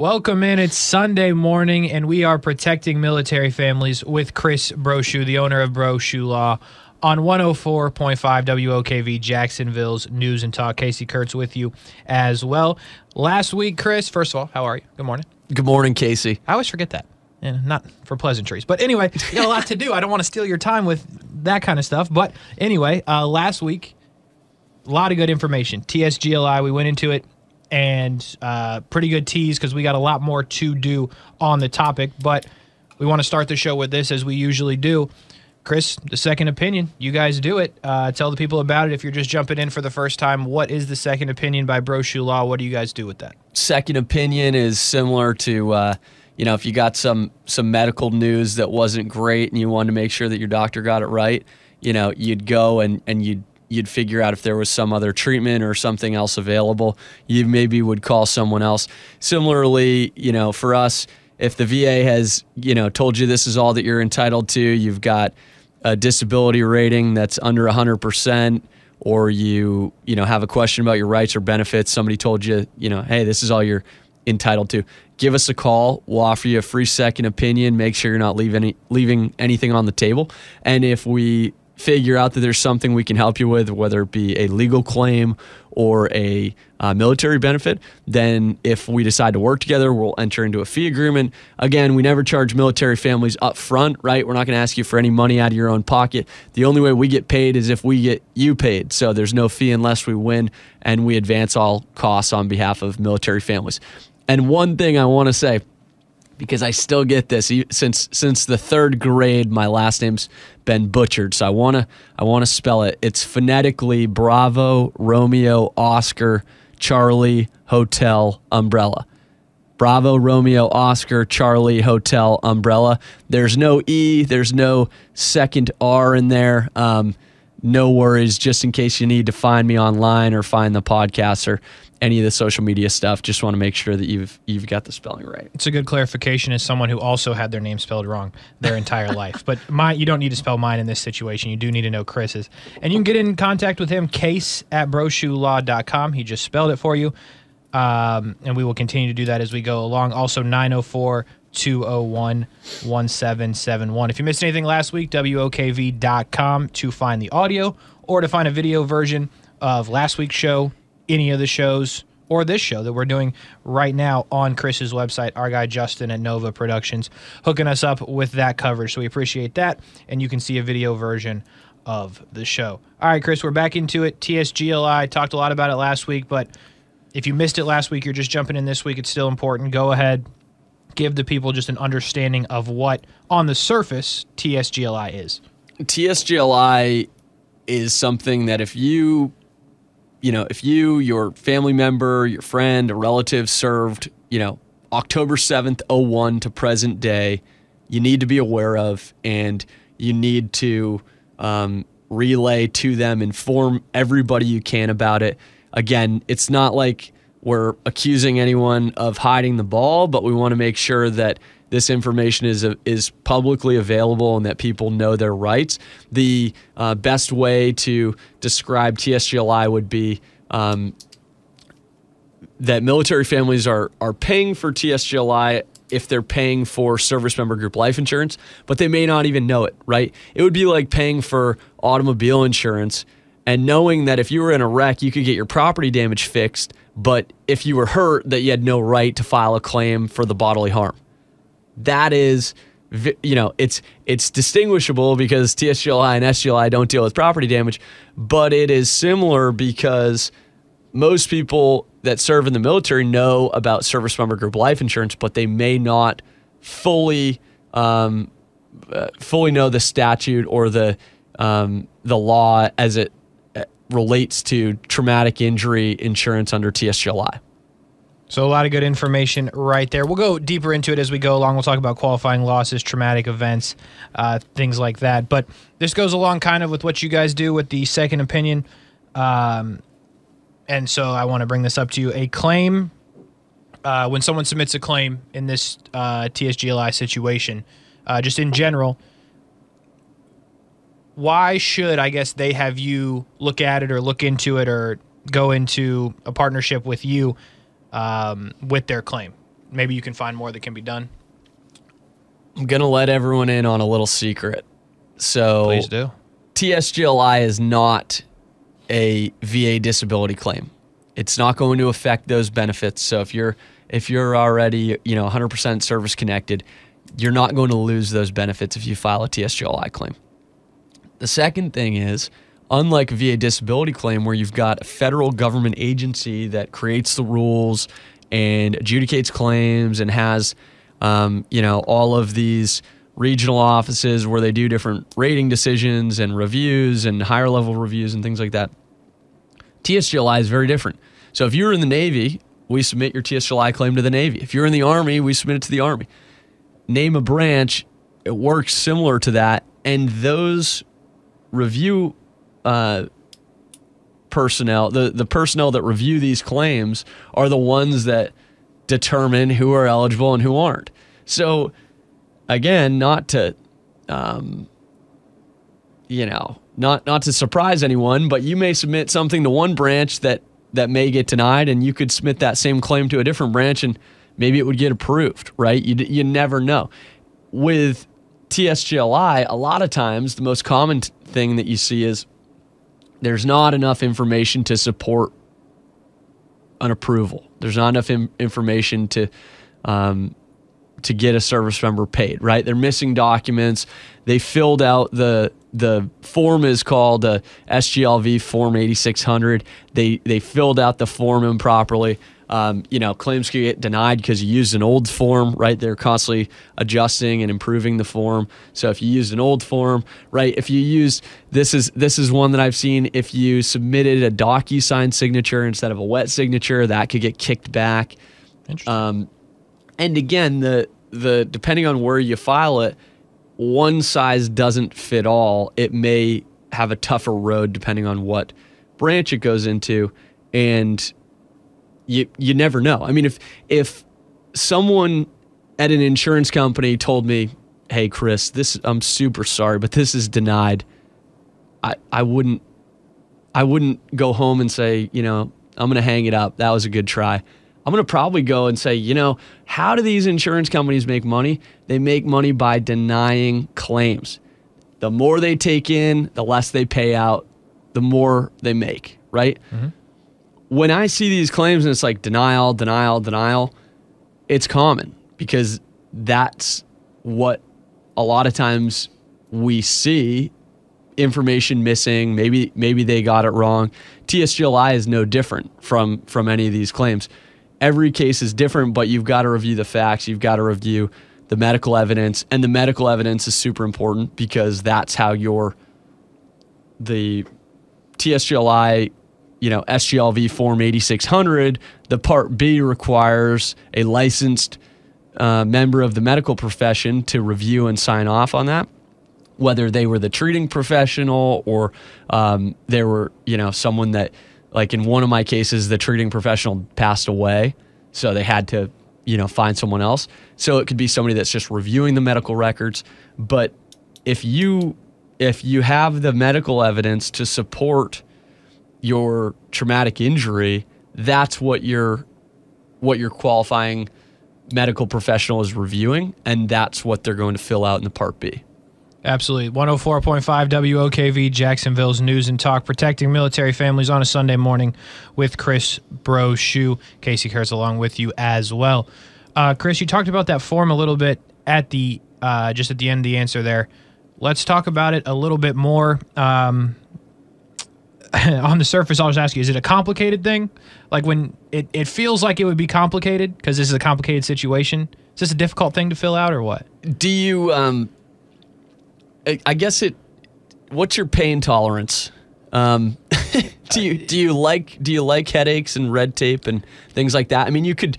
Welcome in. It's Sunday morning, and we are protecting military families with Chris Brochu, the owner of Brochu Law, on 104.5 WOKV, Jacksonville's News and Talk. Casey Kurtz with you as well. Last week, Chris, first of all, how are you? Good morning. Good morning, Casey. I always forget that. And not for pleasantries. But anyway, you got a lot to do. I don't want to steal your time with that kind of stuff. But anyway, last week, a lot of good information. TSGLI, we went into it. And pretty good tease because we got a lot more to do on the topic. But we want to start the show with this as we usually do. Chris, the second opinion, you guys do it. Tell the people about it. If you're just jumping in for the first time, what is the second opinion by Brochu Law? What do you guys do with that? Second opinion is similar to, if you got some medical news that wasn't great and you wanted to make sure that your doctor got it right, you'd go and you'd figure out if there was some other treatment or something else available. You maybe would call someone else. Similarly, for us, if the VA has, told you this is all that you're entitled to, you've got a disability rating that's under 100%, or you have a question about your rights or benefits, somebody told you, hey, this is all you're entitled to, give us a call. We'll offer you a free second opinion. Make sure you're not leaving anything on the table. And if we figure out that there's something we can help you with, whether it be a legal claim or a military benefit, then if we decide to work together, we'll enter into a fee agreement. Again, we never charge military families up front, right? We're not going to ask you for any money out of your own pocket. The only way we get paid is if we get you paid. So there's no fee unless we win, and we advance all costs on behalf of military families. And one thing I want to say, because I still get this since the third grade, my last name's been butchered, so I wanna spell it. It's phonetically Bravo, Romeo, Oscar, Charlie, Hotel, Umbrella. Bravo, Romeo, Oscar, Charlie, Hotel, Umbrella. There's no E, there's no second R in there. No worries, just in case you need to find me online or find the podcast or any of the social media stuff. Just want to make sure that you've got the spelling right. It's a good clarification as someone who also had their name spelled wrong their entire life. But you don't need to spell mine in this situation. You do need to know Chris's. And you can get in contact with him, case@brochulaw.com. He just spelled it for you. And we will continue to do that as we go along. Also, 904-201-1771. If you missed anything last week, WOKV.com to find the audio or to find a video version of last week's show, any of the shows, or this show that we're doing right now on Chris's website. Our guy Justin at Nova Productions hooking us up with that coverage, so we appreciate that, and you can see a video version of the show. All right, Chris, we're back into it. TSGLI, talked a lot about it last week, but if you missed it last week, you're just jumping in this week, it's still important. Go ahead, give the people just an understanding of what, on the surface, TSGLI is. TSGLI is something that if you, your family member, your friend, a relative served, October 7th, 01 to present day, you need to be aware of, and you need to relay to them, inform everybody you can about it. Again, it's not like we're accusing anyone of hiding the ball, but we want to make sure that this information is publicly available and that people know their rights. The best way to describe TSGLI would be that military families are paying for TSGLI if they're paying for service member group life insurance, but they may not even know it, right? It would be like paying for automobile insurance and knowing that if you were in a wreck, you could get your property damage fixed, but if you were hurt, that you had no right to file a claim for the bodily harm. That is, it's distinguishable because TSGLI and SGLI don't deal with property damage, but it is similar because most people that serve in the military know about service member group life insurance, but they may not fully know the statute or the law as it relates to traumatic injury insurance under TSGLI. So a lot of good information right there. We'll go deeper into it as we go along. We'll talk about qualifying losses, traumatic events, things like that. But this goes along kind of with what you guys do with the second opinion. And so I want to bring this up to you. A claim, when someone submits a claim in this TSGLI situation, just in general, why should, I guess, they have you look at it or look into it or go into a partnership with you with their claim? maybe you can find more that can be done? I'm going to let everyone in on a little secret. So Please do. TSGLI is not a VA disability claim. It's not going to affect those benefits. So if you're already 100% service connected, you're not going to lose those benefits if you file a TSGLI claim. The second thing is, unlike a VA disability claim where you've got a federal government agency that creates the rules and adjudicates claims and has all of these regional offices where they do different rating decisions and reviews and higher level reviews and things like that, TSGLI is very different. So if you're in the Navy, we submit your TSGLI claim to the Navy. If you're in the Army, we submit it to the Army. Name a branch, it works similar to that, and those review personnel, the personnel that review these claims are the ones that determine who are eligible and who aren't. So again, not to not to surprise anyone, but you may submit something to one branch that may get denied, and you could submit that same claim to a different branch and maybe it would get approved, right? You never know. With TSGLI, a lot of times the most common thing that you see is there's not enough information to support an approval. There's not enough information to get a service member paid, right? They're missing documents. They filled out the form is called a SGLV Form 8600. They filled out the form improperly. Claims can get denied because you used an old form, right? They're constantly adjusting and improving the form. So if you used an old form, right? If you use, this is one that I've seen, if you submitted a DocuSign signature instead of a wet signature, that could get kicked back. Interesting. And again, the depending on where you file it, one size doesn't fit all. It may have a tougher road depending on what branch it goes into, and you never know. I mean, if someone at an insurance company told me, "Hey, Chris, I'm super sorry, but this is denied," I wouldn't go home and say, I'm going to hang it up. That was a good try. I'm going to probably go and say, how do these insurance companies make money? They make money by denying claims. The more they take in, the less they pay out, the more they make, right? Mm-hmm. When I see these claims and it's like denial, denial, denial, it's common because that's what a lot of times we see. Information missing, maybe they got it wrong. TSGLI is no different from any of these claims. Every case is different, but you've got to review the facts. You've got to review the medical evidence, and the medical evidence is super important because that's how the TSGLI, SGLV Form 8600, the Part B requires a licensed member of the medical profession to review and sign off on that, whether they were the treating professional or they were, someone that, like in one of my cases, the treating professional passed away, so they had to, find someone else. So it could be somebody that's just reviewing the medical records. But if you have the medical evidence to support your traumatic injury, that's what your qualifying medical professional is reviewing, and that's what they're going to fill out in the Part B. Absolutely. 104.5 WOKV, Jacksonville's News and Talk, protecting military families on a Sunday morning with Chris Brochu. Casey Kurtz along with you as well. Chris, you talked about that form a little bit at the just at the end of the answer there. Let's talk about it a little bit more. On the surface, I'll just ask you, is it a complicated thing? Like when it feels like it would be complicated because this is a complicated situation. Is this a difficult thing to fill out or what? Do you... I guess what's your pain tolerance? Do you like headaches and red tape and things like that? I mean, you could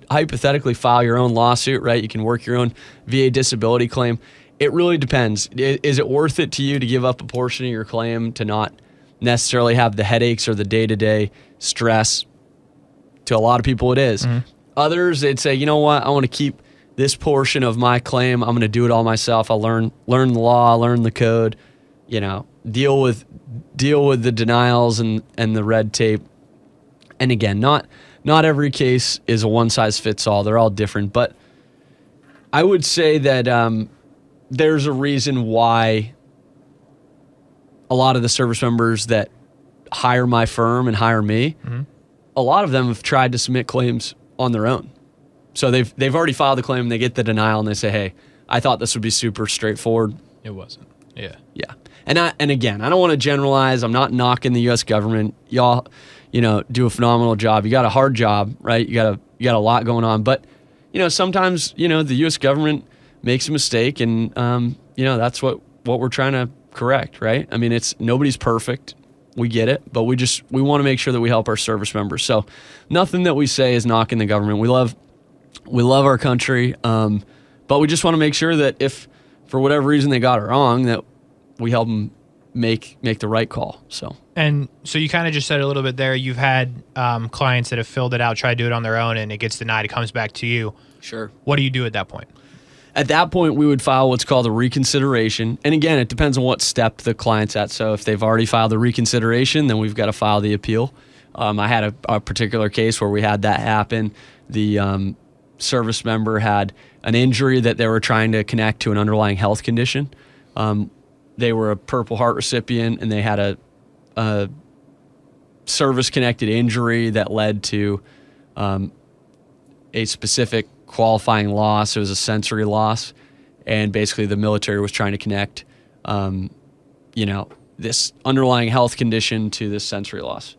hypothetically file your own lawsuit, right? You can work your own VA disability claim. It really depends. Is it worth it to you to give up a portion of your claim to not necessarily have the headaches or the day-to-day stress? To a lot of people, it is. Mm-hmm. Others, they'd say, you know what, I want to keep this portion of my claim. I'm going to do it all myself. I'll learn the law, learn the code, deal with the denials and the red tape. And again, not not every case is a one-size-fits-all. They're all different. But I would say that there's a reason why a lot of the service members that hire my firm and hire me, a lot of them have tried to submit claims on their own. So they've already filed the claim, they get the denial, and they say, hey, I thought this would be super straightforward. It wasn't. Yeah. Yeah. And again, I don't want to generalize. I'm not knocking the U.S. government. Y'all, do a phenomenal job. You got a hard job, right? You got a lot going on. But, sometimes, the U.S. government makes a mistake, and, that's what we're trying to correct, right? I mean, nobody's perfect. We get it, but we want to make sure that we help our service members. So nothing that we say is knocking the government. We love our country, but we just want to make sure that if for whatever reason they got it wrong, that we help them make the right call. So you kind of just said a little bit there. You've had clients that have filled it out, tried to do it on their own, and it gets denied. It comes back to you. Sure. What do you do at that point? At that point, we would file what's called a reconsideration. And again, it depends on what step the client's at. So if they've already filed the reconsideration, then we've got to file the appeal. I had a particular case where we had that happen. The service member had an injury that they were trying to connect to an underlying health condition. They were a Purple Heart recipient, and they had a service-connected injury that led to a specific qualifying loss. It was a sensory loss, and basically the military was trying to connect, this underlying health condition to this sensory loss.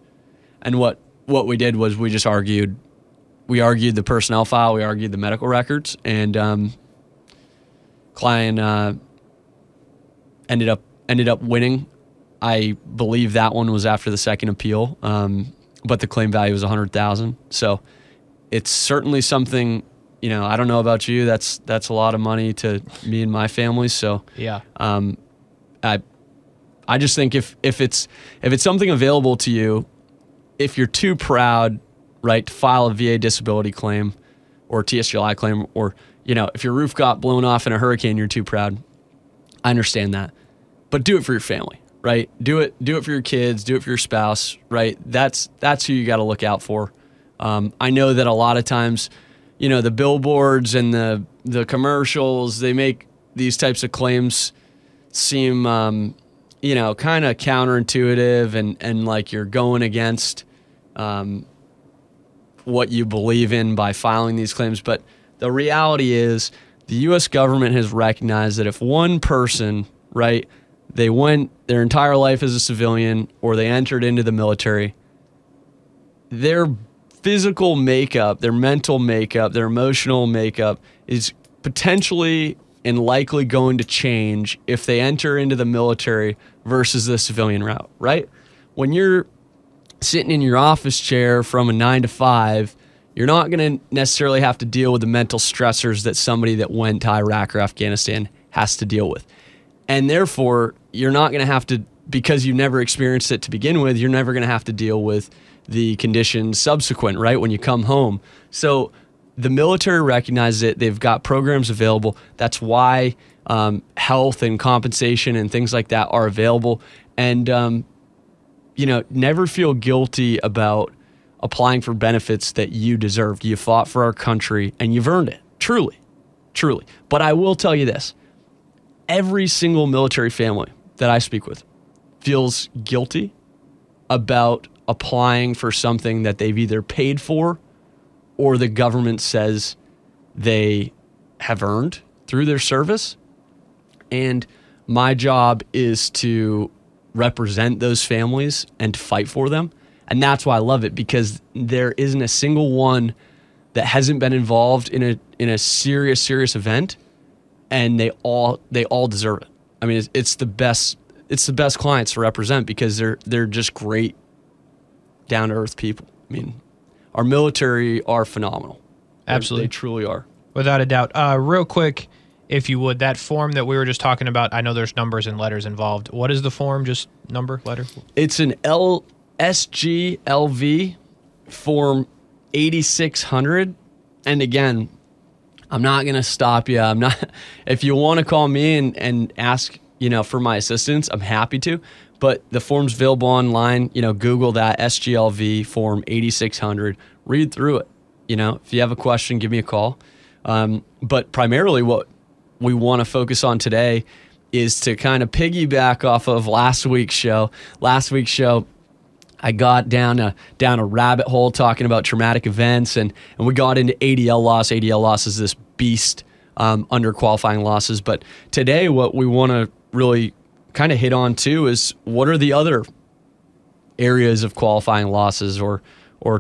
And what we did was we just argued. We argued the personnel file. We argued the medical records, and client ended up winning. I believe that one was after the second appeal, but the claim value was $100,000. So it's certainly something. I don't know about you. That's a lot of money to me and my family. So yeah, I just think if it's something available to you, if you're too proud, right, to file a VA disability claim or TSGLI claim, or if your roof got blown off in a hurricane, you're too proud. I understand that, but do it for your family, right? Do it for your kids. Do it for your spouse, right? That's who you got to look out for. I know that a lot of times, the billboards and the commercials, they make these types of claims seem, kind of counterintuitive and like you're going against what you believe in by filing these claims. But the reality is the U.S. government has recognized that if one person, right, they went their entire life as a civilian or they entered into the military, their physical makeup, their mental makeup, their emotional makeup is potentially and likely going to change if they enter into the military versus the civilian route, right? When you're sitting in your office chair from a 9 to 5, you're not going to necessarily have to deal with the mental stressors that somebody that went to Iraq or Afghanistan has to deal with. And therefore, you're not going to have to, because you've never experienced it to begin with, you're never going to have to deal with the conditions subsequent, right, when you come home. So the military recognizes it. They've got programs available. That's why health and compensation and things like that are available. And, never feel guilty about applying for benefits that you deserve. You fought for our country and you've earned it. Truly, truly. But I will tell you this. Every single military family that I speak with feels guilty about applying for something that they've either paid for or the government says they have earned through their service. And my job is to represent those families and to fight for them. And that's why I love it, because there isn't a single one that hasn't been involved in a serious event, and they all deserve it. I mean, it's the best clients to represent because they're just great, down to earth people. I mean, our military are phenomenal. Absolutely. They truly are. Without a doubt. Real quick, if you would, that form that we were just talking about, I know there's numbers and letters involved. What is the form? Just number, letter? It's an SGLV form 8600. And again, I'm not going to stop you. If you want to call me and ask, for my assistance, I'm happy to. But the form's available online. Google that SGLV form 8600. Read through it. If you have a question, give me a call. But primarily what we want to focus on today is to kind of piggyback off of last week's show. Last week's show, I got down a rabbit hole talking about traumatic events, and we got into ADL loss. ADL loss is this beast under qualifying losses. But today what we want to really kind of hit on too is what are the other areas of qualifying losses or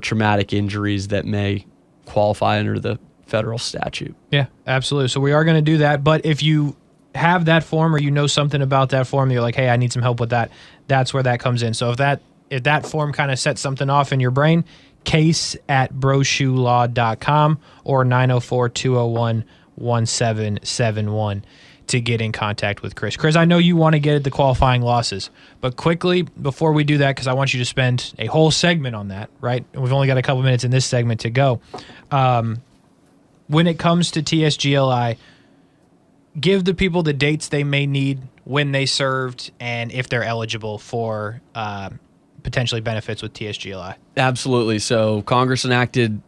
traumatic injuries that may qualify under the federal statute. Yeah, absolutely. So we are going to do that. But if you have that form or you know something about that form, you're like, hey, I need some help with that, that's where that comes in. So if that form kind of sets something off in your brain, case@brochulaw.com or 904-201-1771 to get in contact with Chris. Chris, I know you want to get at the qualifying losses, but quickly, before we do that, because I want you to spend a whole segment on that, right? And we've only got a couple minutes in this segment to go. When it comes to TSGLI, give the people the dates they may need, when they served, and if they're eligible for potentially benefits with TSGLI. Absolutely. So Congress enacted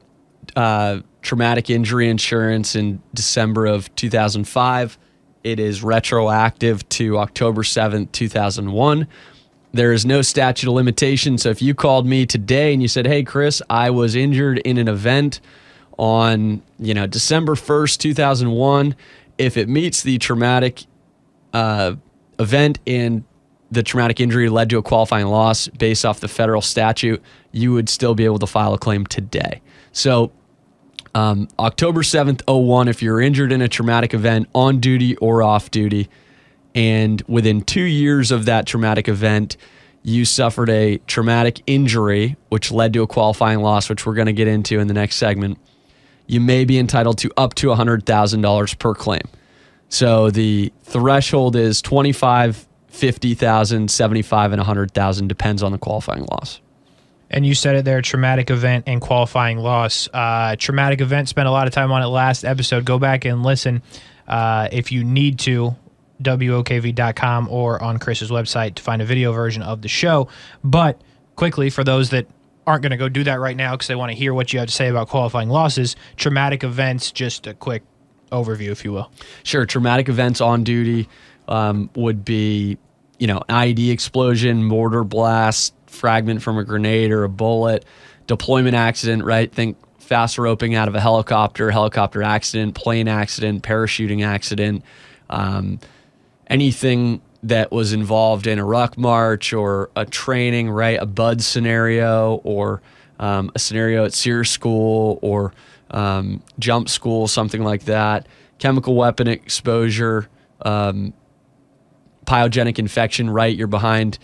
traumatic injury insurance in December of 2005. It is retroactive to October 7th, 2001. There is no statute of limitation. So if you called me today and you said, hey, Chris, I was injured in an event on December 1st, 2001, if it meets the traumatic event and the traumatic injury led to a qualifying loss based off the federal statute, you would still be able to file a claim today. So October 7th, 01, if you're injured in a traumatic event on duty or off duty, and within 2 years of that traumatic event, you suffered a traumatic injury, which led to a qualifying loss, which we're going to get into in the next segment, you may be entitled to up to $100,000 per claim. So the threshold is $25,000, $50,000, $75,000, and $100,000, depends on the qualifying loss. And you said it there, traumatic event and qualifying loss. Traumatic event, spent a lot of time on it last episode. Go back and listen if you need to, WOKV.com or on Chris's website to find a video version of the show. But quickly, for those that aren't going to go do that right now because they want to hear what you have to say about qualifying losses, traumatic events, just a quick overview, if you will. Sure. Traumatic events on duty would be, IED explosion, mortar blast, fragment from a grenade or a bullet, deployment accident, right? Think fast roping out of a helicopter accident, plane accident, parachuting accident, anything that was involved in a ruck march or a training, right? A BUD scenario or a scenario at SEER school or jump school, something like that. Chemical weapon exposure, pyogenic infection, right? You're behind,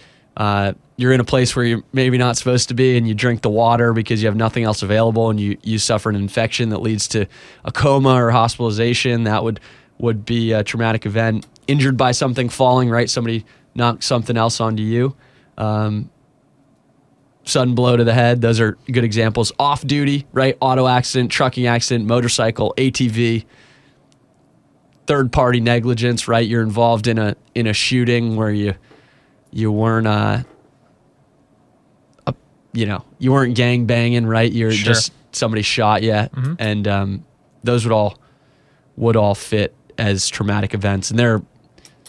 you're in a place where you're maybe not supposed to be and you drink the water because you have nothing else available and you suffer an infection that leads to a coma or hospitalization. That would be a traumatic event. Injured by something falling, right? Somebody knocked something else onto you. Sudden blow to the head. Those are good examples. Off duty, right? Auto accident, trucking accident, motorcycle, ATV. Third party negligence, right? You're involved in a shooting where you weren't you weren't gang banging, right? You're just somebody shot you, and those would all fit as traumatic events, and there are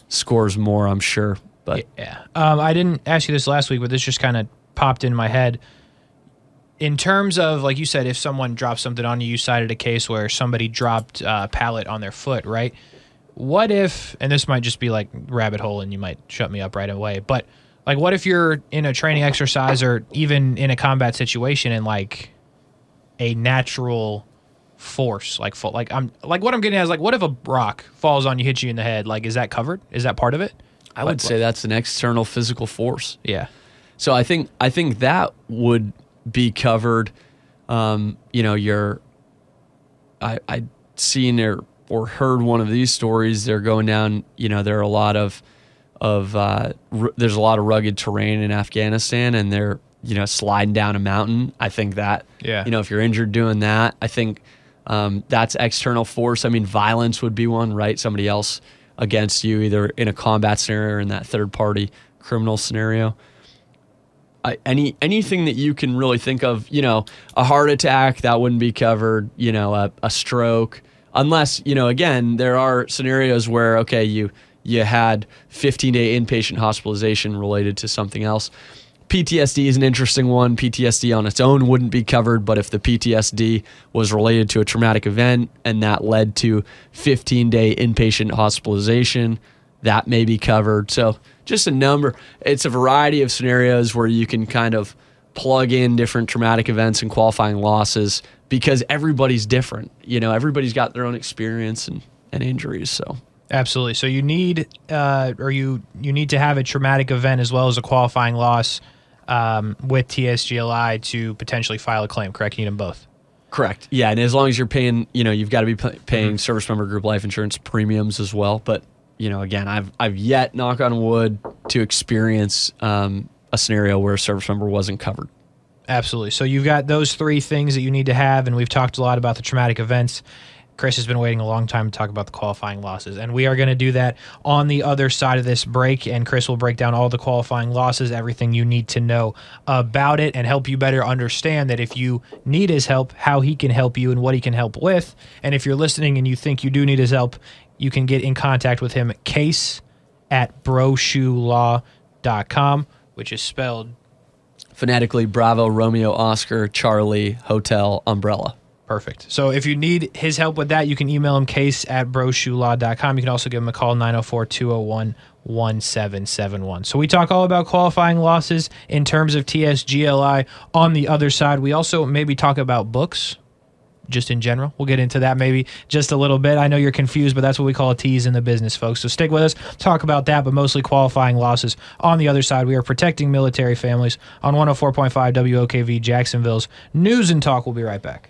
scores more, I'm sure. But yeah, I didn't ask you this last week, but this just kind of popped in my head. In terms of, like you said, if someone drops something on you, you cited a case where somebody dropped a pallet on their foot, right? What if, and this might just be like rabbit hole and you might shut me up right away, but like what if you're in a training exercise or even in a combat situation and like a natural force, what I'm getting at is like, what if a rock falls on you, hits you in the head? Like, is that covered? Is that part of it? I would say that's an external physical force. Yeah. So I think that would be covered. I'd seen or heard one of these stories. They're going down. There are a lot of there's a lot of rugged terrain in Afghanistan, and they're sliding down a mountain. I think that if you're injured doing that, I think that's external force. I mean, violence would be one, right? Somebody else against you, either in a combat scenario or in that third party criminal scenario. Anything that you can really think of, a heart attack, that wouldn't be covered, a stroke, unless, again, there are scenarios where, okay, you had 15-day inpatient hospitalization related to something else. PTSD is an interesting one. PTSD on its own wouldn't be covered, but if the PTSD was related to a traumatic event and that led to 15-day inpatient hospitalization, that may be covered. So just a number. It's a variety of scenarios where you can kind of plug in different traumatic events and qualifying losses because everybody's different. Everybody's got their own experience and injuries. So absolutely. So you need you need to have a traumatic event as well as a qualifying loss with TSGLI to potentially file a claim. Correct? You need them both. Correct. Yeah, and as long as you're paying, you've got to be paying service member group life insurance premiums as well. But again, I've yet, knock on wood, to experience a scenario where a service member wasn't covered. Absolutely. So you've got those three things that you need to have, and we've talked a lot about the traumatic events. Chris has been waiting a long time to talk about the qualifying losses, and we are going to do that on the other side of this break, and Chris will break down all the qualifying losses, everything you need to know about it, and help you better understand that if you need his help, how he can help you and what he can help with. And if you're listening and you think you do need his help, you can get in contact with him, case@brochulaw.com, which is spelled phonetically Bravo, Romeo, Oscar, Charlie, Hotel, Umbrella. Perfect. So if you need his help with that, you can email him, case@brochulaw.com. You can also give him a call, 904-201-1771. So we talk all about qualifying losses in terms of TSGLI. On the other side, we also maybe talk about books, just in general. We'll get into that maybe just a little bit. I know you're confused, but that's what we call a tease in the business, folks. So stick with us, talk about that, but mostly qualifying losses. On the other side, we are protecting military families on 104.5 WOKV Jacksonville's News and Talk. We'll be right back.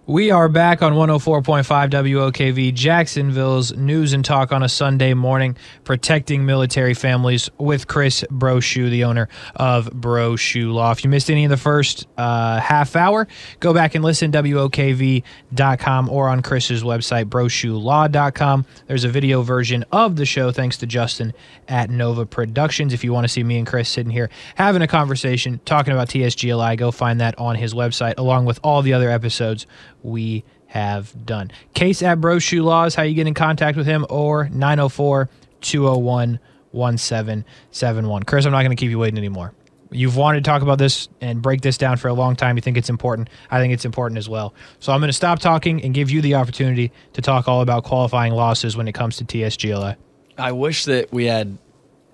We are back on 104.5 WOKV Jacksonville's News and Talk on a Sunday morning, protecting military families with Chris Brochu, the owner of Brochu Law. If you missed any of the first half hour, go back and listen, WOKV.com or on Chris's website, brochulaw.com. There's a video version of the show thanks to Justin at Nova Productions. If you want to see me and Chris sitting here having a conversation, talking about TSGLI, go find that on his website, along with all the other episodes we have done. Case@Brochu Law is how you get in contact with him, or 904-201-1771. Chris, I'm not going to keep you waiting anymore. You've wanted to talk about this and break this down for a long time. You think it's important. I think it's important as well. So I'm going to stop talking and give you the opportunity to talk all about qualifying losses when it comes to TSGLI. I wish that we had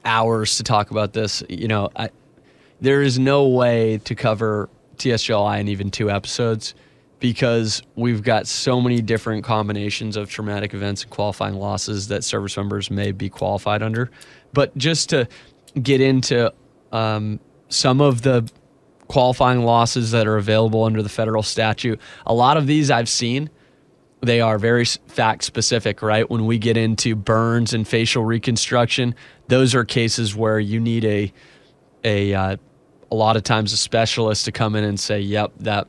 hours to talk about this. There is no way to cover TSGLI in even 2 episodes, because we've got so many different combinations of traumatic events and qualifying losses that service members may be qualified under. But just to get into some of the qualifying losses that are available under the federal statute, a lot of these I've seen, they are very fact-specific, right? When we get into burns and facial reconstruction, those are cases where you need a lot of times a specialist to come in and say, yep, that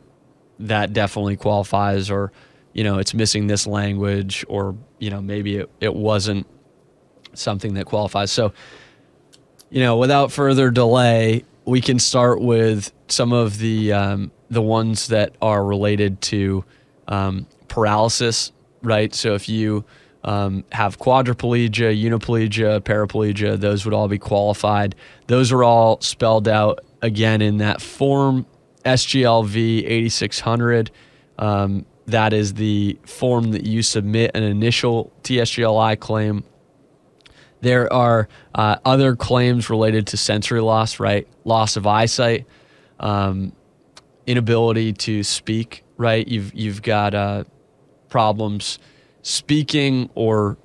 definitely qualifies, or, it's missing this language, or, maybe it wasn't something that qualifies. So, without further delay, we can start with some of the ones that are related to paralysis, right? So if you have quadriplegia, uniplegia, paraplegia, those would all be qualified. Those are all spelled out, again, in that form SGLV 8600. That is the form that you submit an initial TSGLI claim. There are other claims related to sensory loss, right? Loss of eyesight, inability to speak, right? You've got problems speaking, or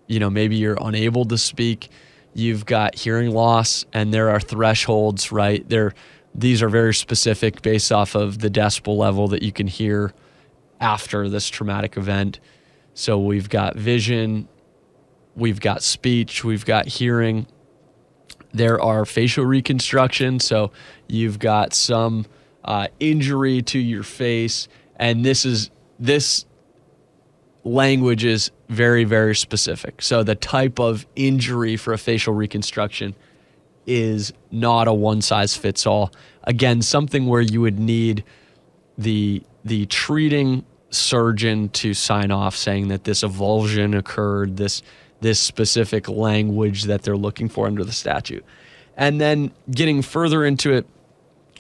maybe you're unable to speak. You've got hearing loss, and there are thresholds, right? These are very specific based off of the decibel level that you can hear after this traumatic event. So we've got vision, we've got speech, we've got hearing. There are facial reconstruction, so you've got some language is very, very specific. So the type of injury for a facial reconstruction is not a one-size-fits-all. Again, something where you would need the treating surgeon to sign off saying that this avulsion occurred, this specific language that they're looking for under the statute. And then getting further into it,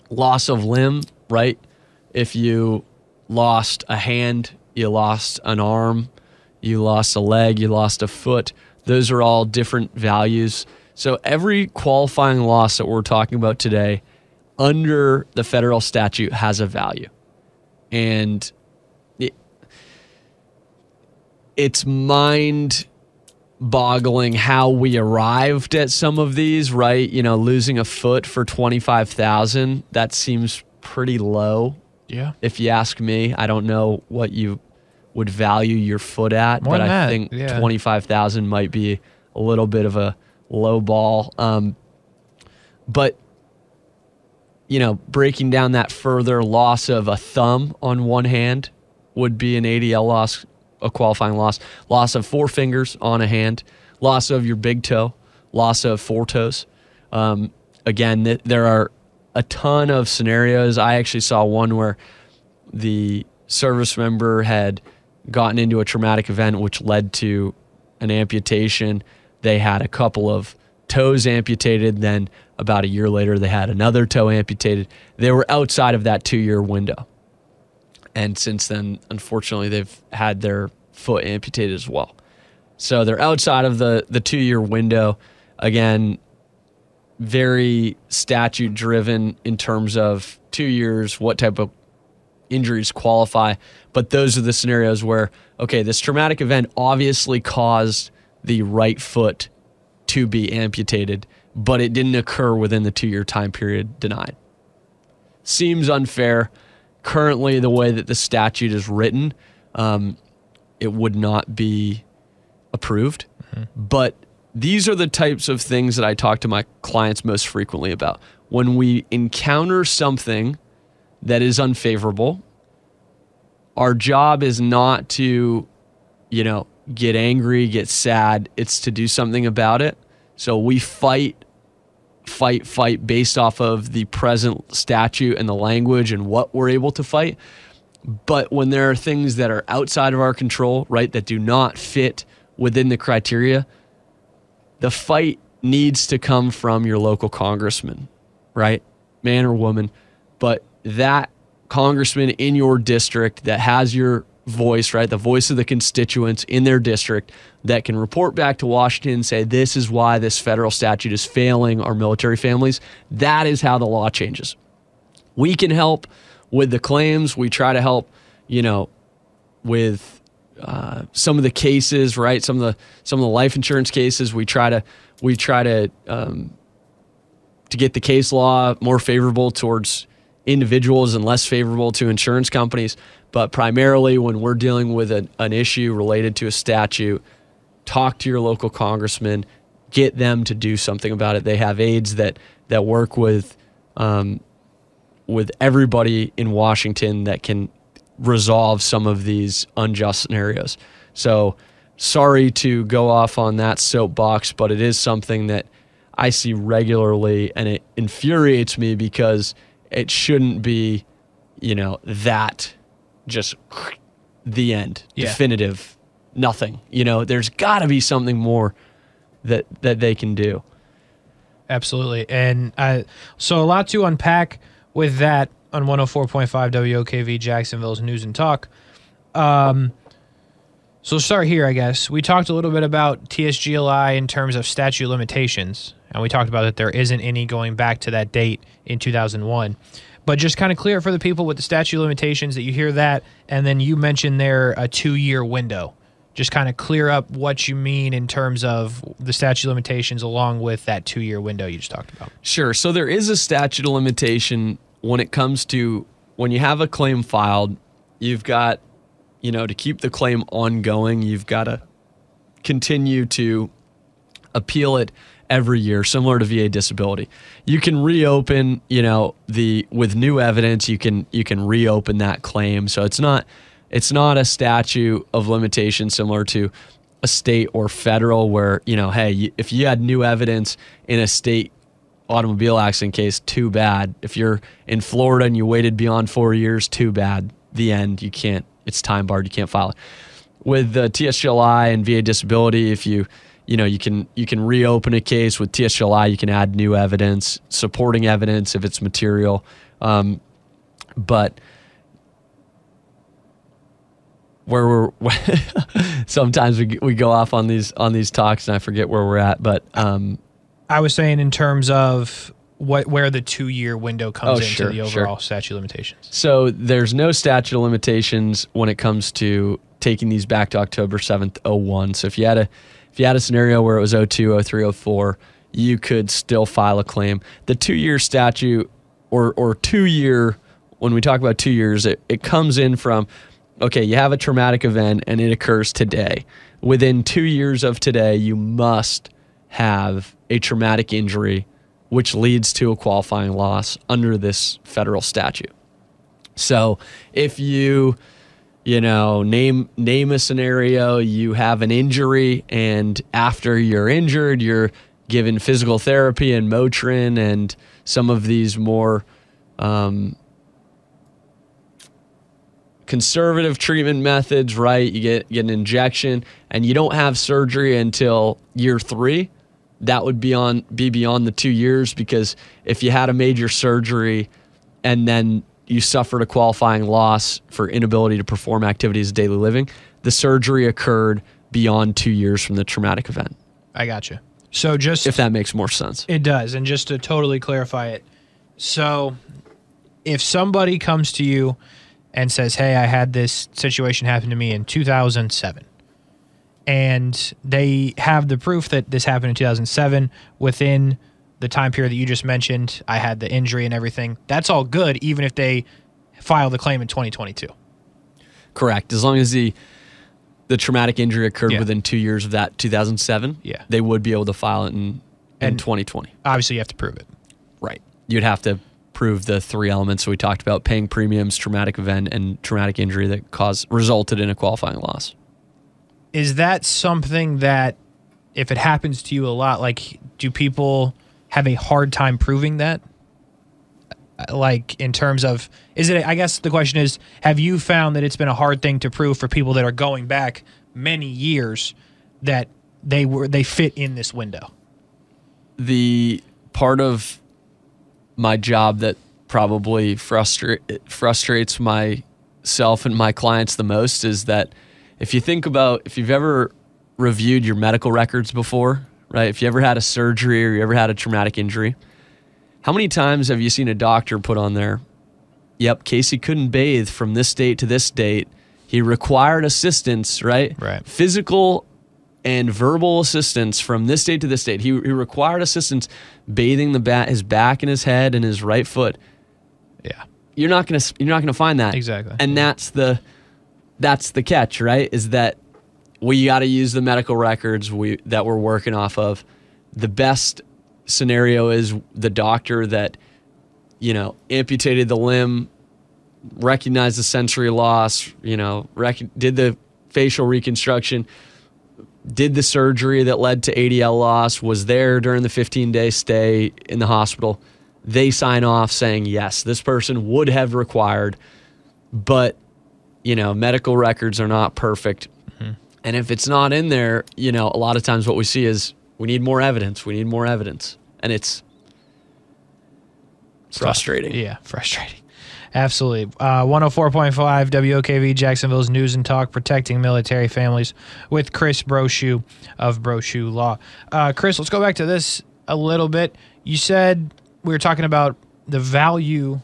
loss of limb, right? If you lost a hand, you lost an arm, you lost a leg, you lost a foot, those are all different values. So every qualifying loss that we're talking about today under the federal statute has a value. And it's mind-boggling how we arrived at some of these, right? You know, losing a foot for $25,000, that seems pretty low. Yeah. If you ask me, I don't know what you would value your foot at, More but than I that, think yeah. 25,000 might be a little bit of a low ball. But you know, breaking down that further, loss of a thumb on one hand would be an ADL loss, a qualifying loss. Loss of 4 fingers on a hand, loss of your big toe, loss of 4 toes. Again, there are a ton of scenarios. I actually saw one where the service member had gotten into a traumatic event which led to an amputation. They had a couple of toes amputated, then about a year later they had another toe amputated. They were outside of that 2-year window. And since then, unfortunately, they've had their foot amputated as well. So they're outside of the 2-year window. Again, very statute driven in terms of 2 years, what type of injuries qualify. But those are the scenarios where, okay, this traumatic event obviously caused the right foot to be amputated, but it didn't occur within the 2-year time period denied. Seems unfair. Currently, the way that the statute is written, it would not be approved. Mm-hmm. But these are the types of things that I talk to my clients most frequently about. When we encounter something that is unfavorable, our job is not to, get angry, get sad. It's to do something about it. So we fight based off of the present statute and the language and what we're able to fight. But when there are things that are outside of our control, right, that do not fit within the criteria, the fight needs to come from your local congressman, right, man or woman. But that congressman in your district that has your voice, right, the voice of the constituents in their district, that can report back to Washington and say, this is why this federal statute is failing our military families. That is how the law changes. We can help with the claims. We try to help, with some of the cases, right? Some of the life insurance cases. We try to get the case law more favorable towards individuals and less favorable to insurance companies. But primarily when we're dealing with an issue related to a statute, talk to your local congressman, get them to do something about it. They have aides that work with everybody in Washington that can resolve some of these unjust scenarios. So sorry to go off on that soapbox, but it is something that I see regularly, and it infuriates me because it shouldn't be, that just the end, definitive, nothing. There's got to be something more that they can do. Absolutely. And so a lot to unpack with that on 104.5 WOKV Jacksonville's News and Talk. So start here, I guess. We talked a little bit about TSGLI in terms of statute limitations, and we talked about that there isn't any going back to that date in 2001. But just kind of clear it for the people with the statute limitations that you hear that, and then you mentioned there a 2-year window. Just kind of clear up what you mean in terms of the statute of limitations along with that 2-year window you just talked about. Sure. So there is a statute of limitation when it comes to when you have a claim filed. You've got, to keep the claim ongoing, you've got to continue to appeal it every year, similar to VA disability. You can reopen, with new evidence, you can reopen that claim. So it's not it's not a statute of limitation similar to a state or federal where, hey, if you had new evidence in a state automobile accident case, too bad. If you're in Florida and you waited beyond 4 years, too bad. The end. You can't, it's time barred. You can't file it. With the TSGLI and VA disability, if you can reopen a case with TSGLI, you can add new evidence, supporting evidence if it's material. But where we're sometimes we go off on these talks and I forget where we're at. But I was saying in terms of where the 2-year window comes into sure, the overall statute of limitations. So there's no statute of limitations when it comes to taking these back to October 7th, 01. So if you had a scenario where it was 02, 03, 04, you could still file a claim. The 2-year statute or 2-year, when we talk about 2 years, it comes in from, okay, you have a traumatic event and it occurs today. Within 2 years of today, you must have a traumatic injury which leads to a qualifying loss under this federal statute. So if you name a scenario, you have an injury, and after you're injured, you're given physical therapy and Motrin and some of these more conservative treatment methods, right? You get an injection, and you don't have surgery until year 3. That would be beyond the 2 years, because if you had a major surgery and then you suffered a qualifying loss for inability to perform activities of daily living, the surgery occurred beyond 2 years from the traumatic event. I gotcha. So just... if that makes more sense. It does. And just to totally clarify it, so if somebody comes to you and says, hey, I had this situation happen to me in 2007, and they have the proof that this happened in 2007 within the time period that you just mentioned, I had the injury and everything, that's all good, even if they file the claim in 2022. Correct. As long as the traumatic injury occurred within 2 years of that 2007, they would be able to file it in 2020. Obviously, you have to prove it. Right. You'd have to prove the 3 elements we talked about: paying premiums, traumatic event, and traumatic injury that resulted in a qualifying loss. Is that something that, if it happens to you a lot, like, do people have a hard time proving that? Like, in terms of, I guess the question is, have you found that it's been a hard thing to prove for people that are going back many years that they fit in this window? The part of my job that probably frustrates myself and my clients the most is that if you've ever reviewed your medical records before, right? If you ever had a surgery or you ever had a traumatic injury, how many times have you seen a doctor put on there, yep, Casey couldn't bathe from this date to this date. He required assistance, right? Right. Physical and verbal assistance from this date to this date. He required assistance bathing his back and his head and his right foot. Yeah. You're not gonna find that. Exactly. And that's the catch, right? Is that we got to use the medical records that we're working off of. The best scenario is the doctor that, amputated the limb, recognized the sensory loss, did the facial reconstruction, did the surgery that led to ADL loss, was there during the 15-day stay in the hospital. They sign off saying, yes, this person would have required, but, medical records are not perfect. Mm-hmm. And if it's not in there, a lot of times what we see is we need more evidence. We need more evidence. And it's frustrating. Yeah, frustrating. Absolutely. 104.5 WOKV, Jacksonville's News and Talk, protecting military families, with Chris Brochu of Brochu Law. Chris, let's go back to this a little bit. You said we were talking about the value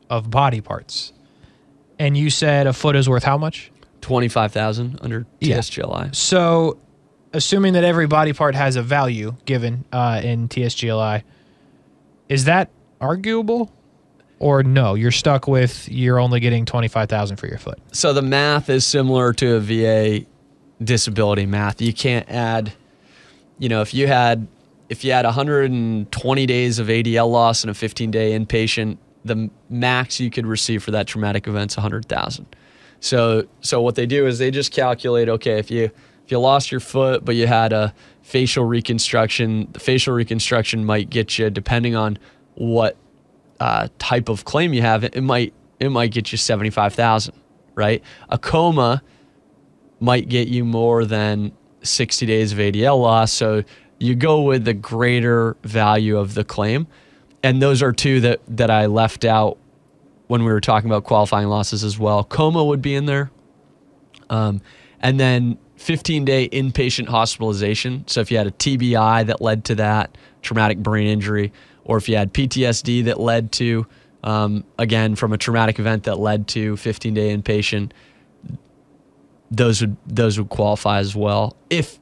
of body parts, and you said a foot is worth how much? $25,000 under TSGLI. Yeah. So, assuming that every body part has a value given in TSGLI, is that arguable? Or no, you're stuck with you're only getting $25,000 for your foot? So the math is similar to a VA disability math. You can't add, if you had 120 days of ADL loss and a 15-day inpatient, the max you could receive for that traumatic event's $100,000. So what they do is they just calculate, okay, if you lost your foot but you had a facial reconstruction, the facial reconstruction might get you, depending on what type of claim you have, it might get you $75,000, right? A coma might get you more than 60 days of ADL loss. So you go with the greater value of the claim. And those are two that I left out when we were talking about qualifying losses as well. Coma would be in there. And then 15-day inpatient hospitalization. So if you had a TBI that led to that, traumatic brain injury, or if you had PTSD that led to, again, from a traumatic event that led to 15-day inpatient, those would qualify as well. If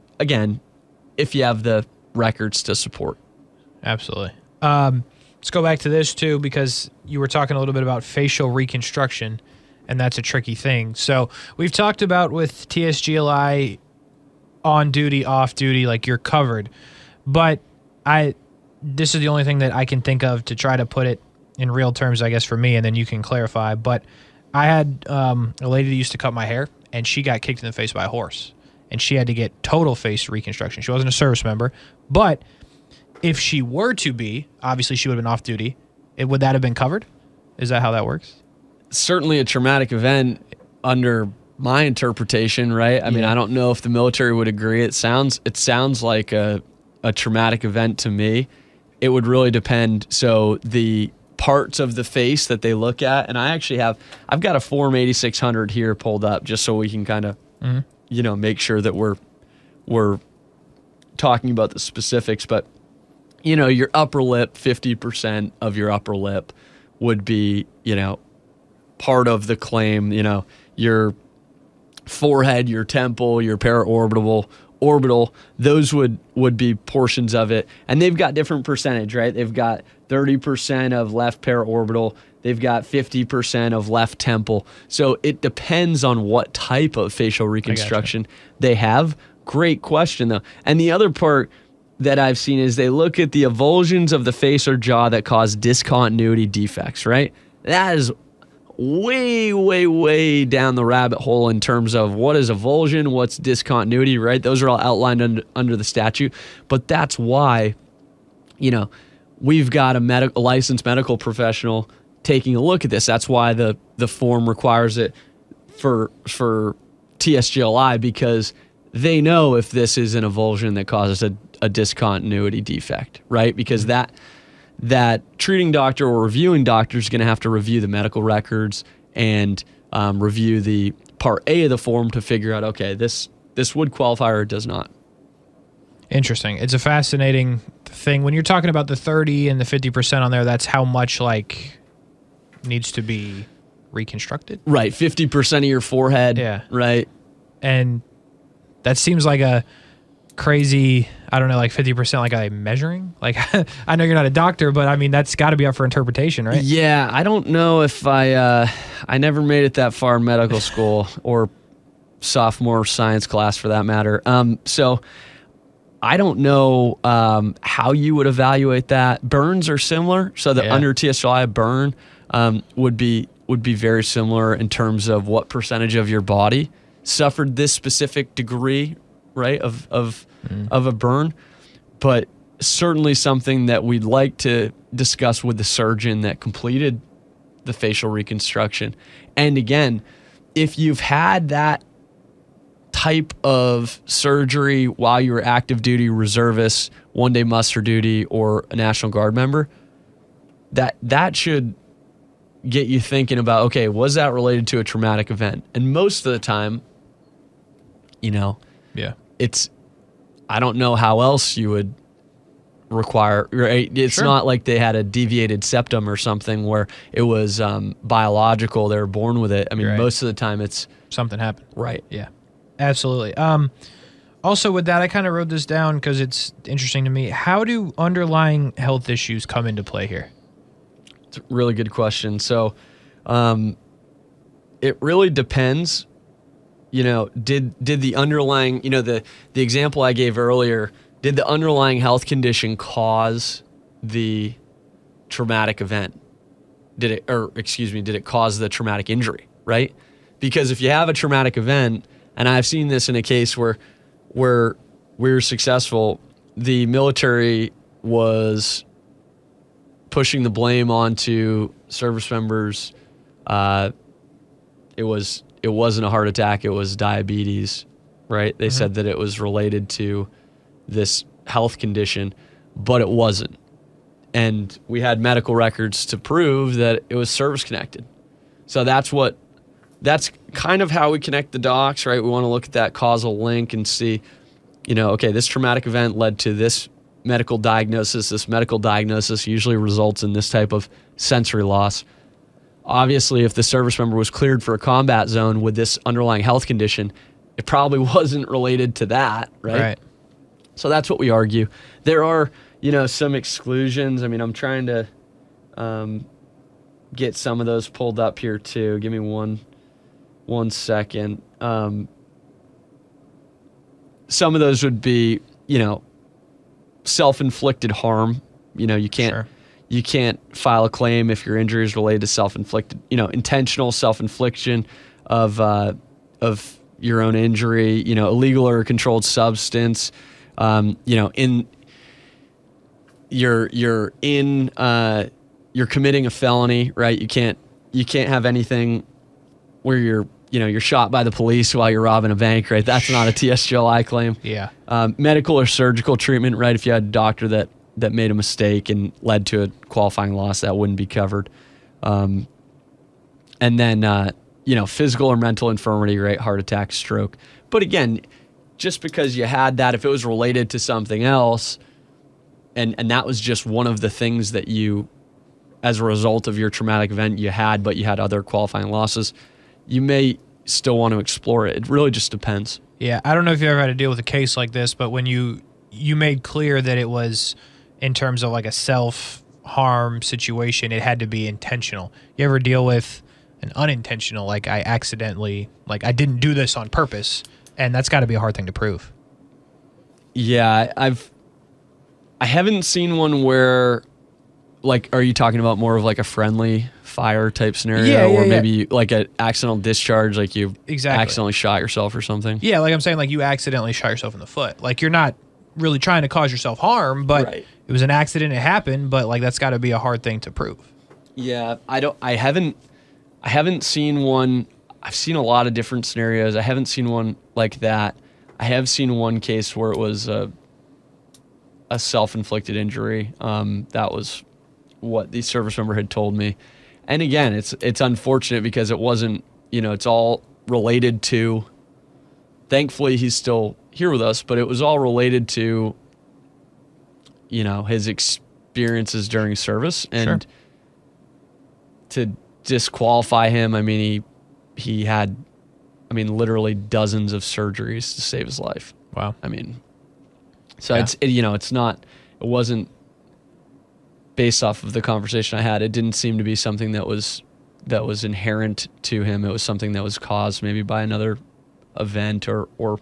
you have the records to support. Absolutely. Let's go back to this too, because you were talking a little bit about facial reconstruction, and that's a tricky thing. So we've talked about with TSGLI, on duty, off duty, like you're covered. But this is the only thing that I can think of to try to put it in real terms, I guess, for me, and then you can clarify. But I had a lady that used to cut my hair, and she got kicked in the face by a horse, and she had to get total face reconstruction. She wasn't a service member, but if she were to be, obviously she would have been off duty. Would that have been covered? Is that how that works? Certainly a traumatic event under my interpretation, right? I mean, I don't know if the military would agree. It sounds like a traumatic event to me. It would really depend. So the parts of the face that they look at, and I've got a Form 8600 here pulled up just so we can kind of, make sure that we're talking about the specifics. But your upper lip, 50% of your upper lip would be, part of the claim. Your forehead, your temple, your orbital, those would be portions of it. And they've got different percentage, right? They've got 30% of left paraorbital. They've got 50% of left temple. So it depends on what type of facial reconstruction they have. Great question, though. And the other part that I've seen is they look at the avulsions of the face or jaw that cause discontinuity defects, right? That is way, way, way down the rabbit hole in terms of what is avulsion, what's discontinuity, right? Those are all outlined under the statute. But that's why, we've got a licensed medical professional taking a look at this. That's why the form requires it for TSGLI, because they know if this is an avulsion that causes a discontinuity defect, right? Because that treating doctor or reviewing doctor is going to have to review the medical records and review the Part A of the form to figure out, okay, this would qualify or it does not. Interesting. It's a fascinating thing. When you're talking about the 30 and the 50% on there, that's how much needs to be reconstructed? Right. 50% of your forehead. Yeah. Right. And that seems like a crazy, I don't know, 50%, like a measuring? I know you're not a doctor, but I mean, that's got to be up for interpretation, right? Yeah. I don't know if I never made it that far in medical school or sophomore science class for that matter. So I don't know how you would evaluate that. Burns are similar. So the under TSGLI burn would be very similar in terms of what percentage of your body suffered this specific degree, right, of a burn. But certainly something that we'd like to discuss with the surgeon that completed the facial reconstruction. And again, if you've had that type of surgery while you were active duty reservist, one-day muster duty, or a National Guard member, that should get you thinking about, okay, was that related to a traumatic event? And most of the time, I don't know how else you would require, right? It's not like they had a deviated septum or something where it was biological, they were born with it. I mean, most of the time it's something happened. Right. Yeah. Absolutely. Also, with that, I kind of wrote this down because it's interesting to me. How do underlying health issues come into play here? It's a really good question. So it really depends. Did the underlying, the example I gave earlier, did the underlying health condition cause the traumatic event? Did it cause the traumatic injury, right? Because if you have a traumatic event, and I've seen this in a case where we were successful, the military was pushing the blame onto service members. It wasn't a heart attack, it was diabetes, right? They said that it was related to this health condition, but it wasn't. And we had medical records to prove that it was service connected. So that's kind of how we connect the dots, right? We want to look at that causal link and see, okay, this traumatic event led to this medical diagnosis. This medical diagnosis usually results in this type of sensory loss. Obviously, if the service member was cleared for a combat zone with this underlying health condition, it probably wasn't related to that, right? So that's what we argue. There are, some exclusions. I mean, I'm trying to get some of those pulled up here too. Give me one second. Some of those would be, self-inflicted harm. You can't file a claim if your injury is related to self-inflicted, intentional self-infliction of your own injury, illegal or controlled substance, you're committing a felony, right? You can't have anything where you're shot by the police while you're robbing a bank, right? That's not a TSGLI claim. Yeah. Medical or surgical treatment, right? If you had a doctor that made a mistake and led to a qualifying loss, that wouldn't be covered. And then, physical or mental infirmity, right? Heart attack, stroke. But again, just because you had that, if it was related to something else, and that was just one of the things that you, as a result of your traumatic event, you had, but you had other qualifying losses, you may still want to explore it. It really just depends. Yeah, I don't know if you ever had to deal with a case like this, but when you made clear that it was in terms of like a self-harm situation, it had to be intentional. You ever deal with an unintentional, like I didn't do this on purpose, and that's got to be a hard thing to prove. Yeah, I haven't seen one where, like, are you talking about more of like a friendly fire type scenario, or maybe like an accidental discharge, like you accidentally shot yourself or something? Yeah, like I'm saying, like you accidentally shot yourself in the foot. Like you're not really trying to cause yourself harm, but it was an accident, it happened, but like that's got to be a hard thing to prove. Yeah, I haven't seen one. I've seen a lot of different scenarios. I haven't seen one like that. I have seen one case where it was a self-inflicted injury. That was what the service member had told me. And again, it's unfortunate because it wasn't, it's all related to, thankfully he's still here with us, but it was all related to, his experiences during service. And to disqualify him, I mean, he had, literally dozens of surgeries to save his life. Wow. So it wasn't based off of the conversation I had. It didn't seem to be something that was inherent to him. It was something that was caused maybe by another event or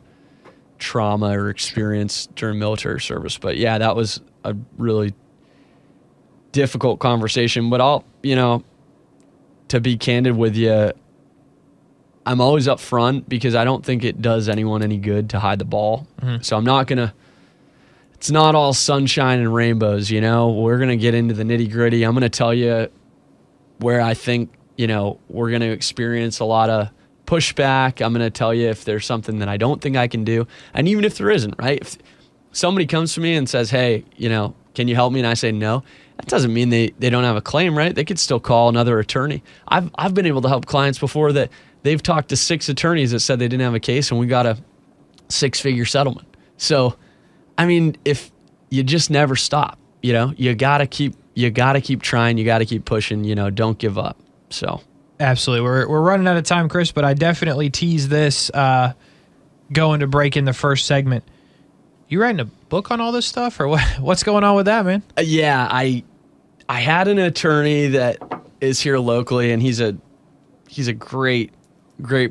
trauma or experience during military service. But yeah, that was a really difficult conversation. But to be candid with you, I'm always up front because I don't think it does anyone any good to hide the ball. Mm-hmm. So I'm not going to, it's not all sunshine and rainbows, We're going to get into the nitty gritty. I'm going to tell you where I think, we're going to experience a lot of pushback. I'm going to tell you if there's something that I don't think I can do. And even if there isn't, right? If somebody comes to me and says, hey, can you help me? And I say no, that doesn't mean they don't have a claim, right? They could still call another attorney. I've been able to help clients before that they've talked to 6 attorneys that said they didn't have a case and we got a 6-figure settlement. So, if you just never stop, you gotta keep trying, you gotta keep pushing, don't give up. So absolutely, we're running out of time, Chris, but I definitely teased this going to break in the first segment. You writing a book on all this stuff, or what's going on with that, man? Yeah, I had an attorney that is here locally, and he's a great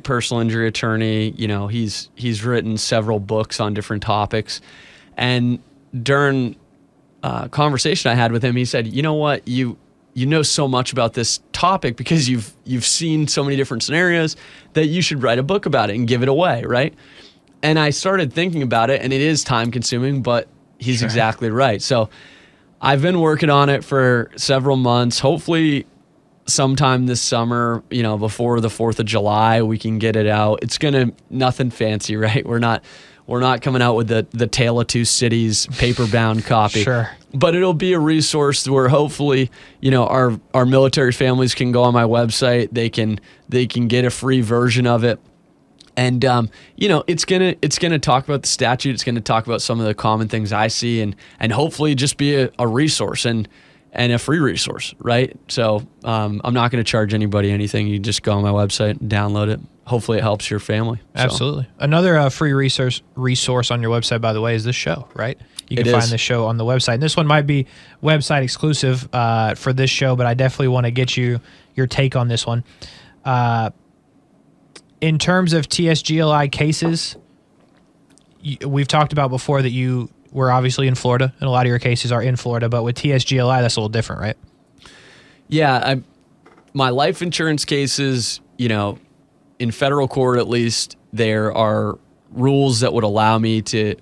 personal injury attorney. He's written several books on different topics. And during a conversation I had with him, he said, you know what, you you know so much about this topic because you've seen so many different scenarios that you should write a book about it and give it away, right? And I started thinking about it, and it is time consuming, but he's exactly right. So I've been working on it for several months. Hopefully sometime this summer, before the 4th of July, we can get it out. It's nothing fancy, right? We're not coming out with the Tale of Two Cities paper-bound copy. Sure. But it'll be a resource where hopefully, our military families can go on my website. They can get a free version of it. And it's gonna talk about the statute. It's gonna talk about some of the common things I see, and hopefully just be a resource and a free resource, right? So I'm not gonna charge anybody anything. You just go on my website and download it. Hopefully it helps your family. Absolutely. Another free resource on your website, by the way, is this show, right? You can find this show on the website. And this one might be website exclusive for this show, but I definitely want to get your take on this one. In terms of TSGLI cases, we've talked about before that you were obviously in Florida, and a lot of your cases are in Florida, but with TSGLI, that's a little different, right? Yeah, my life insurance cases, in federal court at least, there are rules that would allow me to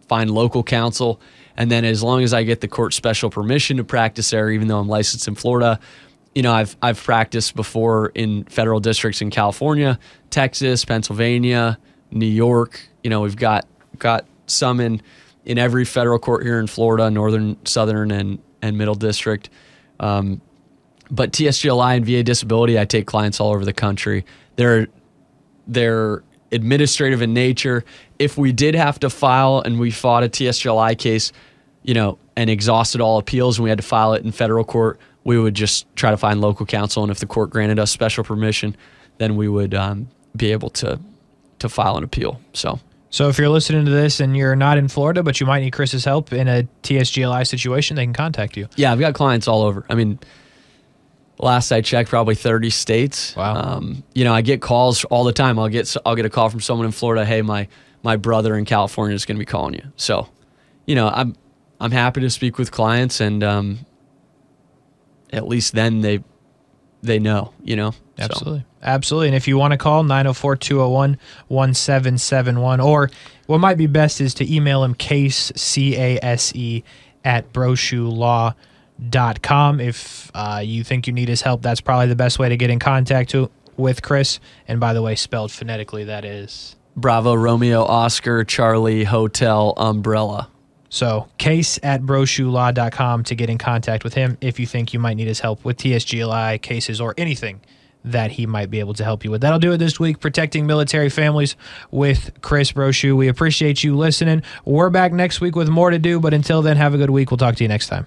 find local counsel, and then as long as I get the court special permission to practice there, even though I'm licensed in Florida, I've practiced before in federal districts in California, Texas, Pennsylvania, New York. We've got some in every federal court here in Florida, Northern, Southern, and Middle District. But TSGLI and VA disability, I take clients all over the country. They're administrative in nature. If we did have to file and we fought a TSGLI case, and exhausted all appeals and we had to file it in federal court, we would just try to find local counsel. And if the court granted us special permission, then we would be able to file an appeal. So if you're listening to this and you're not in Florida, but you might need Chris's help in a TSGLI situation, they can contact you. Yeah, I've got clients all over. I mean, last I checked, probably 30 states. Wow. I get calls all the time. I'll get a call from someone in Florida. Hey, my brother in California is going to be calling you. So, I'm happy to speak with clients, and at least then they know, Absolutely. So. Absolutely. And if you want to call, 904-201-1771, or what might be best is to email him case, CASE, at brochulaw.com. If you think you need his help, that's probably the best way to get in contact with Chris. And by the way, spelled phonetically, that is Bravo, Romeo, Oscar, Charlie, Hotel, Umbrella. So case at brochulaw.com to get in contact with him if you think you might need his help with TSGLI cases or anything that he might be able to help you with. That'll do it this week, Protecting Military Families with Chris Brochu. We appreciate you listening. We're back next week with more to do, but until then, have a good week. We'll talk to you next time.